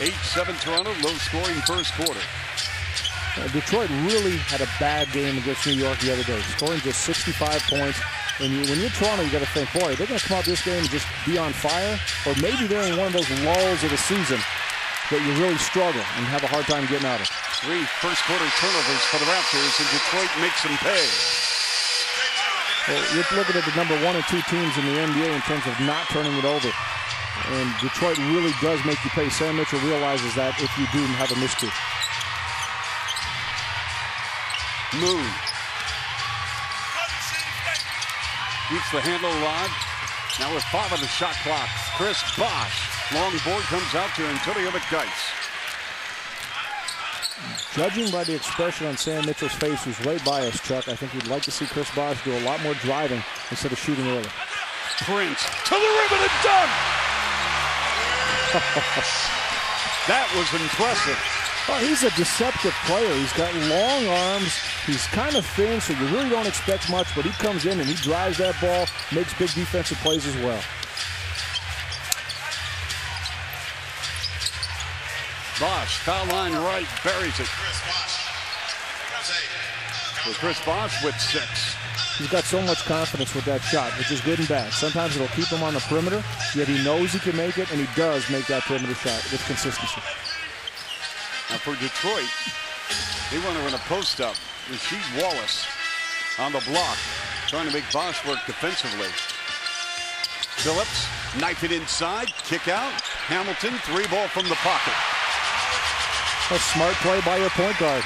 8-7 Toronto, low-scoring first quarter. Detroit really had a bad game against New York the other day, scoring just 65 points. And when you're Toronto, you got to think, boy, they're going to come out this game and just be on fire, or maybe they're in one of those lulls of the season that you really struggle and have a hard time getting out of. 3 first-quarter turnovers for the Raptors, and Detroit makes them pay. Well, you're looking at the number 1 and 2 teams in the NBA in terms of not turning it over. And Detroit really does make you pay. Sam Mitchell realizes that if you do have a miscue. Moon keeps the handle alive. Now with 5 on the shot clock, Chris Bosh. Long board comes out to Antonio McDyess. Judging by the expression on Sam Mitchell's face, who's right by us, Chuck, I think we'd like to see Chris Bosh do a lot more driving instead of shooting early. Prince to the rim and a dunk! That was impressive. Oh, he's a deceptive player. He's got long arms. He's kind of thin, so you really don't expect much, but he comes in and he drives that ball, makes big defensive plays as well. Bosh, foul line right, buries it. So Chris Bosh with 6. He's got so much confidence with that shot, which is good and bad. Sometimes it'll keep him on the perimeter, yet he knows he can make it, and he does make that perimeter shot with consistency. Now for Detroit, they want to run a post-up. Rasheed Wallace on the block, trying to make Bosh work defensively. Billups, knife it inside, kick out. Hamilton, 3-ball from the pocket. A smart play by your point guard.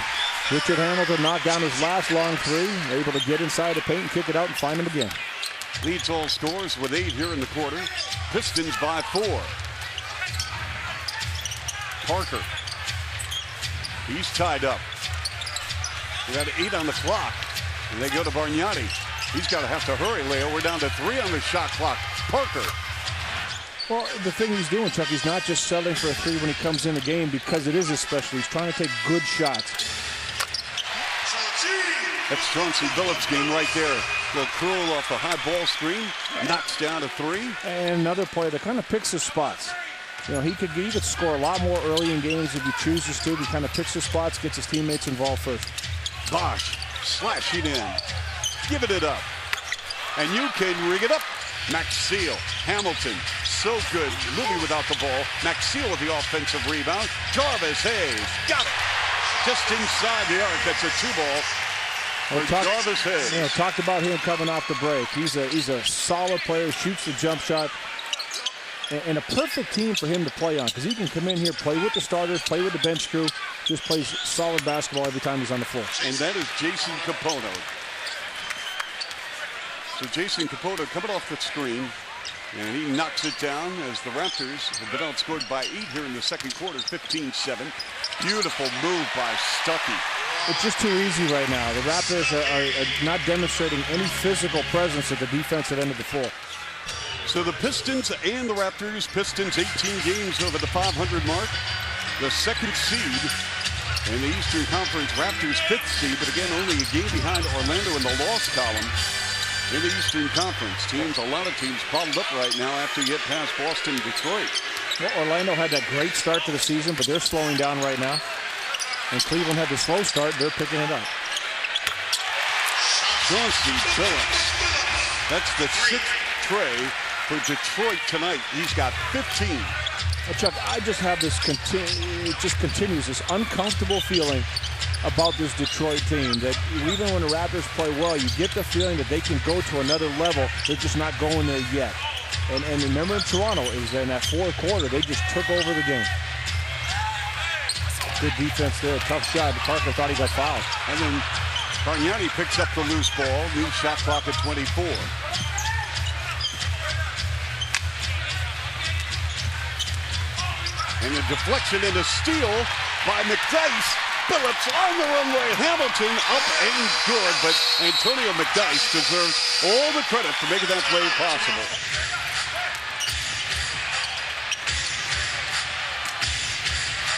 Richard Hamilton knocked down his last long 3, able to get inside the paint and kick it out and find him again. Leads all scores with 8 here in the quarter. Pistons by 4. Parker. He's tied up. We got 8 on the clock. And they go to Bargnani. He's got to have to hurry, Leo. We're down to 3 on the shot clock. Parker. Well, the thing he's doing, Chuck, he's not just settling for a 3 when he comes in the game because it is his specialty. He's trying to take good shots. That's Chauncey Billups' game right there. Go curl off the high ball screen. Knocks down to 3. And another player that kind of picks his spots. You know, he could score a lot more early in games if he chooses to. He kind of picks his spots, gets his teammates involved first. Bosh slashing in. Giving it up. And you can rig it up. Maxeel. Hamilton. So good. Moving without the ball. Maxeel with the offensive rebound. Jarvis Hayes. Got it. Just inside the arc. That's a 2-ball. Jarvis Hayes. You know, talked about him coming off the break. He's a solid player. Shoots the jump shot. And a perfect team for him to play on because he can come in here, play with the starters, play with the bench crew, just plays solid basketball every time he's on the floor. And that is Jason Capono. So Jason Capono coming off the screen, and he knocks it down as the Raptors have been outscored by 8 here in the second quarter, 15-7. Beautiful move by Stuckey. It's just too easy right now. The Raptors are not demonstrating any physical presence at the defensive end of the floor. So the Pistons and the Raptors, Pistons 18 games over the 500 mark. The second seed in the Eastern Conference, Raptors 5th seed, but again only a game behind Orlando in the loss column in the Eastern Conference. A lot of teams bottled up right now after you get past Boston and Detroit. Well, Orlando had that great start to the season, but they're slowing down right now. And Cleveland had the slow start, they're picking it up. Chauncey Billups. That's the 6th tray for Detroit tonight. He's got 15. Well, Chuck, I just have this it just continues this uncomfortable feeling about this Detroit team that even when the Raptors play well, you get the feeling that they can go to another level. They're just not going there yet. And remember in Toronto, it was in that 4th quarter, they just took over the game. Good defense there, tough shot. Parker thought he got fouled. And then Bargnani picks up the loose ball. New shot clock at 24. And a deflection and a steal by McDyess. Billups on the runway. Hamilton up and good, but Antonio McDyess deserves all the credit for making that play possible.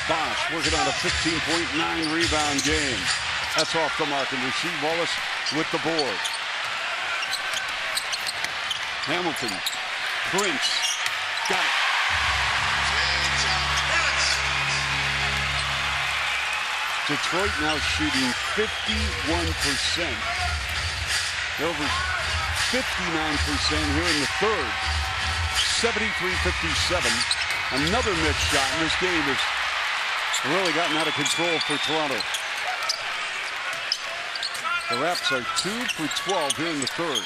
Bosh working on a 15.9 rebound game. That's off the mark, and Rasheed Wallace with the board. Hamilton, Prince, got it. Detroit now shooting 51%. Over 59% here in the third. 73-57. Another missed shot, and this game has really gotten out of control for Toronto. The Raps are 2 for 12 here in the third.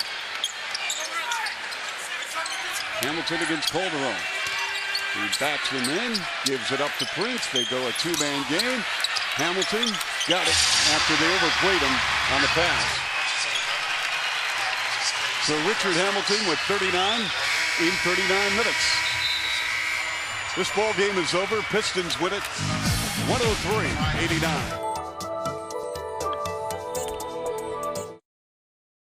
Hamilton against Calderon. He backs him in, gives it up to Prince. They go a two-man game. Hamilton got it after they overplayed him on the pass. So Richard Hamilton with 39 in 39 minutes. This ball game is over. Pistons win it 103-89.